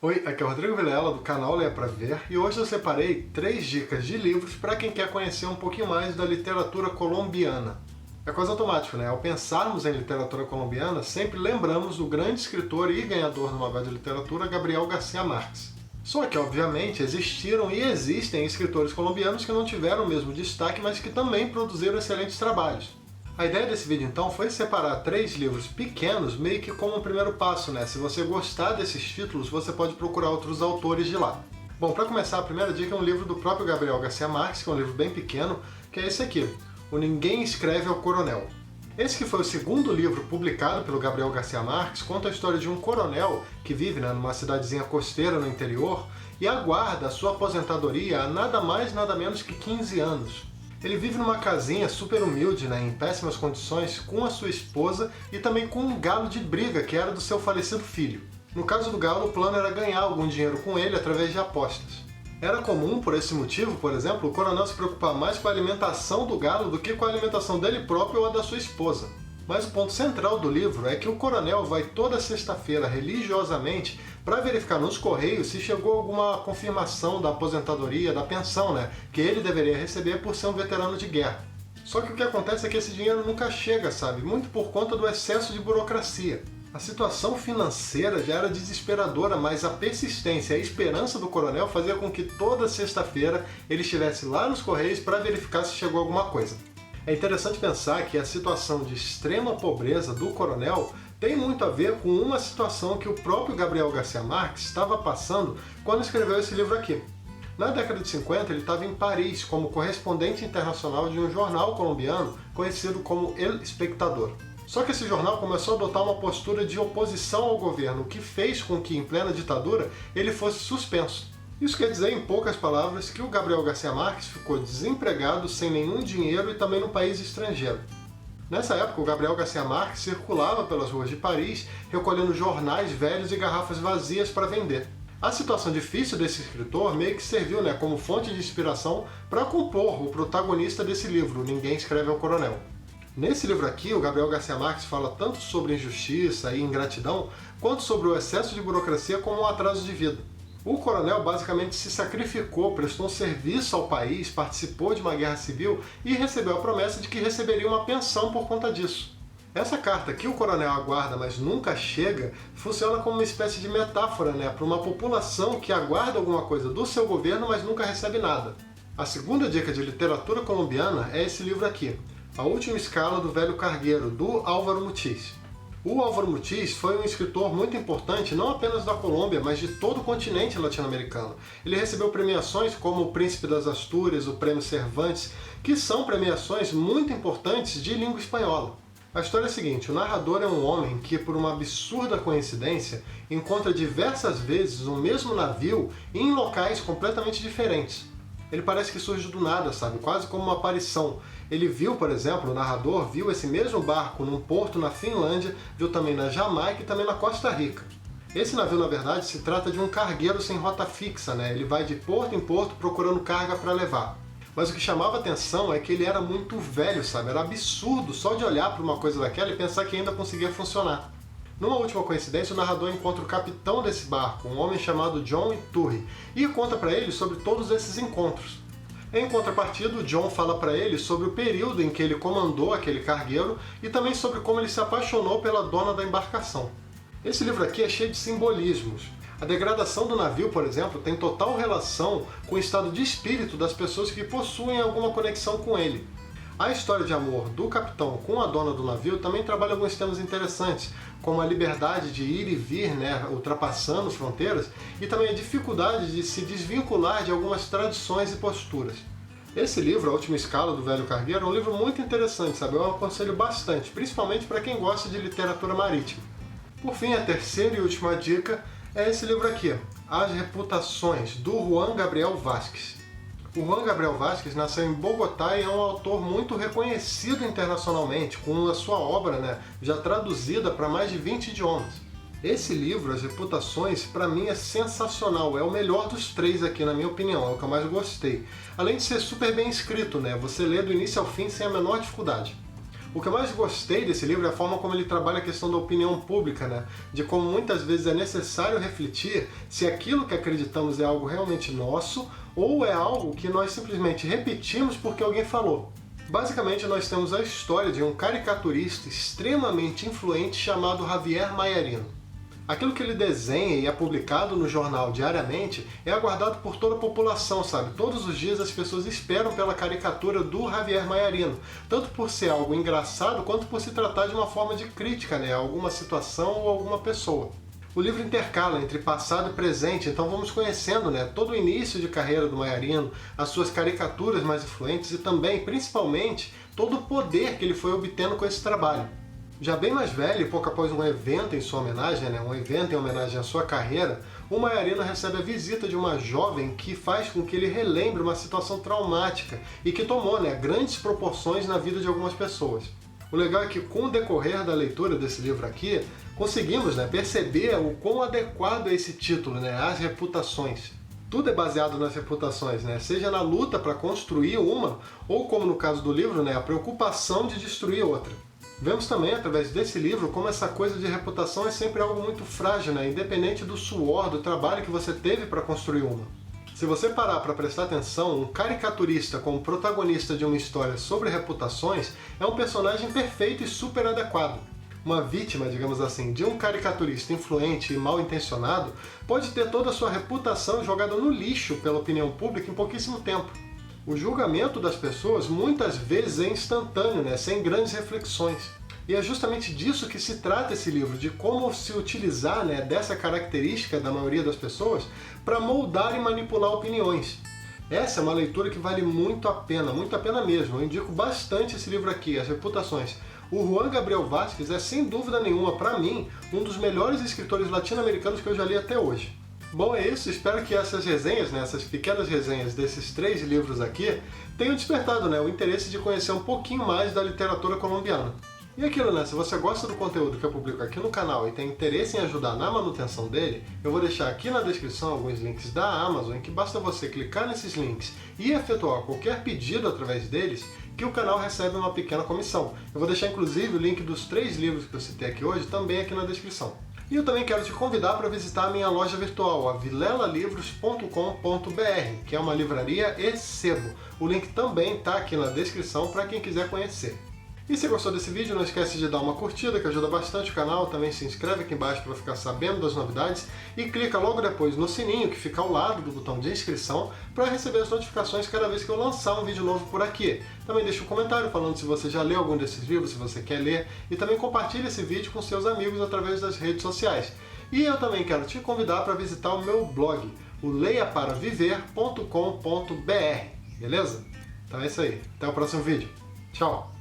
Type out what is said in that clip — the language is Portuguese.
Oi, aqui é o Rodrigo Vilela do canal Leia Pra Ver e hoje eu separei 3 dicas de livros para quem quer conhecer um pouquinho mais da literatura colombiana. É quase automático, né? Ao pensarmos em literatura colombiana, sempre lembramos do grande escritor e ganhador do Nobel de Literatura, Gabriel García Márquez. Só que, obviamente, existiram e existem escritores colombianos que não tiveram o mesmo destaque, mas que também produziram excelentes trabalhos. A ideia desse vídeo, então, foi separar 3 livros pequenos, meio que como um primeiro passo, né? Se você gostar desses títulos, você pode procurar outros autores de lá. Bom, para começar, a primeira dica é um livro do próprio Gabriel García Márquez, que é um livro bem pequeno, que é esse aqui, O Ninguém Escreve ao Coronel. Esse que foi o segundo livro publicado pelo Gabriel García Márquez conta a história de um coronel que vive, numa cidadezinha costeira no interior e aguarda a sua aposentadoria há nada mais nada menos que 15 anos. Ele vive numa casinha super humilde, em péssimas condições, com a sua esposa e também com um galo de briga que era do seu falecido filho. No caso do galo, o plano era ganhar algum dinheiro com ele através de apostas. Era comum, por esse motivo, por exemplo, o coronel se preocupar mais com a alimentação do galo do que com a alimentação dele próprio ou a da sua esposa. Mas o ponto central do livro é que o coronel vai toda sexta-feira religiosamente para verificar nos correios se chegou alguma confirmação da aposentadoria, da pensão, que ele deveria receber por ser um veterano de guerra. Só que o que acontece é que esse dinheiro nunca chega, sabe? Muito por conta do excesso de burocracia. A situação financeira já era desesperadora, mas a persistência e a esperança do coronel fazia com que toda sexta-feira ele estivesse lá nos correios para verificar se chegou alguma coisa. É interessante pensar que a situação de extrema pobreza do coronel tem muito a ver com uma situação que o próprio Gabriel García Márquez estava passando quando escreveu esse livro aqui. Na década de 50, ele estava em Paris como correspondente internacional de um jornal colombiano conhecido como El Espectador. Só que esse jornal começou a adotar uma postura de oposição ao governo, o que fez com que, em plena ditadura, ele fosse suspenso. Isso quer dizer, em poucas palavras, que o Gabriel García Márquez ficou desempregado, sem nenhum dinheiro e também no país estrangeiro. Nessa época, o Gabriel García Márquez circulava pelas ruas de Paris, recolhendo jornais velhos e garrafas vazias para vender. A situação difícil desse escritor meio que serviu como fonte de inspiração para compor o protagonista desse livro, Ninguém Escreve ao Coronel. Nesse livro aqui, o Gabriel García Márquez fala tanto sobre injustiça e ingratidão, quanto sobre o excesso de burocracia como um atraso de vida. O coronel basicamente se sacrificou, prestou um serviço ao país, participou de uma guerra civil e recebeu a promessa de que receberia uma pensão por conta disso. Essa carta que o coronel aguarda, mas nunca chega, funciona como uma espécie de metáfora para uma população que aguarda alguma coisa do seu governo, mas nunca recebe nada. A segunda dica de literatura colombiana é esse livro aqui, A Última Escala do Velho Cargueiro, do Álvaro Mutis. O Álvaro Mutis foi um escritor muito importante, não apenas da Colômbia, mas de todo o continente latino-americano. Ele recebeu premiações como o Príncipe das Astúrias, o Prêmio Cervantes, que são premiações muito importantes de língua espanhola. A história é a seguinte, o narrador é um homem que, por uma absurda coincidência, encontra diversas vezes o mesmo navio em locais completamente diferentes. Ele parece que surge do nada, sabe? Quase como uma aparição. Ele viu, por exemplo, o narrador viu esse mesmo barco num porto na Finlândia, viu também na Jamaica e também na Costa Rica. Esse navio, na verdade, se trata de um cargueiro sem rota fixa, Ele vai de porto em porto procurando carga para levar. Mas o que chamava a atenção é que ele era muito velho, sabe? Era absurdo só de olhar para uma coisa daquela e pensar que ainda conseguia funcionar. Numa última coincidência, o narrador encontra o capitão desse barco, um homem chamado John Iturri, e conta para ele sobre todos esses encontros. Em contrapartida, o John fala para ele sobre o período em que ele comandou aquele cargueiro e também sobre como ele se apaixonou pela dona da embarcação. Esse livro aqui é cheio de simbolismos. A degradação do navio, por exemplo, tem total relação com o estado de espírito das pessoas que possuem alguma conexão com ele. A história de amor do capitão com a dona do navio também trabalha alguns temas interessantes, como a liberdade de ir e vir, ultrapassando fronteiras, e também a dificuldade de se desvincular de algumas tradições e posturas. Esse livro, A Última Escala do Velho Cargueiro, é um livro muito interessante, sabe? Eu aconselho bastante, principalmente para quem gosta de literatura marítima. Por fim, a terceira e última dica é esse livro aqui, As Reputações, do Juan Gabriel Vázquez. O Juan Gabriel Vázquez nasceu em Bogotá e é um autor muito reconhecido internacionalmente, com a sua obra já traduzida para mais de 20 idiomas. Esse livro, As Reputações, para mim é sensacional, é o melhor dos 3 aqui na minha opinião, é o que eu mais gostei. Além de ser super bem escrito, você lê do início ao fim sem a menor dificuldade. O que eu mais gostei desse livro é a forma como ele trabalha a questão da opinião pública, né? De como muitas vezes é necessário refletir se aquilo que acreditamos é algo realmente nosso ou é algo que nós simplesmente repetimos porque alguém falou. Basicamente, nós temos a história de um caricaturista extremamente influente chamado Javier Maiarino. Aquilo que ele desenha e é publicado no jornal diariamente é aguardado por toda a população, sabe? Todos os dias as pessoas esperam pela caricatura do Javier Maiarino, tanto por ser algo engraçado quanto por se tratar de uma forma de crítica, né, a alguma situação ou alguma pessoa. O livro intercala entre passado e presente, então vamos conhecendo, né, todo o início de carreira do Maiarino, as suas caricaturas mais influentes e também, principalmente, todo o poder que ele foi obtendo com esse trabalho. Já bem mais velho, e pouco após um evento em sua homenagem, né, um evento em homenagem à sua carreira, o Maiarino recebe a visita de uma jovem que faz com que ele relembre uma situação traumática e que tomou, né, grandes proporções na vida de algumas pessoas. O legal é que, com o decorrer da leitura desse livro aqui, conseguimos, né, perceber o quão adequado é esse título, né, as reputações. Tudo é baseado nas reputações, né, seja na luta para construir uma, ou como no caso do livro, né, a preocupação de destruir outra. Vemos também, através desse livro, como essa coisa de reputação é sempre algo muito frágil, né, independente do suor, do trabalho que você teve para construir uma. Se você parar para prestar atenção, um caricaturista como protagonista de uma história sobre reputações é um personagem perfeito e super adequado. Uma vítima, digamos assim, de um caricaturista influente e mal intencionado pode ter toda a sua reputação jogada no lixo pela opinião pública em pouquíssimo tempo. O julgamento das pessoas muitas vezes é instantâneo, né, sem grandes reflexões. E é justamente disso que se trata esse livro, de como se utilizar, né, dessa característica da maioria das pessoas para moldar e manipular opiniões. Essa é uma leitura que vale muito a pena mesmo. Eu indico bastante esse livro aqui, As Reputações. O Juan Gabriel Vázquez é, sem dúvida nenhuma, para mim, um dos melhores escritores latino-americanos que eu já li até hoje. Bom, é isso. Espero que essas resenhas, né, essas pequenas resenhas desses 3 livros aqui, tenham despertado, né, o interesse de conhecer um pouquinho mais da literatura colombiana. E aquilo, né, se você gosta do conteúdo que eu publico aqui no canal e tem interesse em ajudar na manutenção dele, eu vou deixar aqui na descrição alguns links da Amazon em que basta você clicar nesses links e efetuar qualquer pedido através deles, que o canal recebe uma pequena comissão. Eu vou deixar inclusive o link dos 3 livros que eu citei aqui hoje também aqui na descrição. E eu também quero te convidar para visitar a minha loja virtual, a vilelalivros.com.br, que é uma livraria e sebo. O link também está aqui na descrição para quem quiser conhecer. E se gostou desse vídeo, não esquece de dar uma curtida, que ajuda bastante o canal. Também se inscreve aqui embaixo para ficar sabendo das novidades e clica logo depois no sininho, que fica ao lado do botão de inscrição, para receber as notificações cada vez que eu lançar um vídeo novo por aqui. Também deixa um comentário falando se você já leu algum desses livros, se você quer ler, e também compartilhe esse vídeo com seus amigos através das redes sociais. E eu também quero te convidar para visitar o meu blog, o leiaparaviver.com.br, beleza? Então é isso aí. Até o próximo vídeo. Tchau!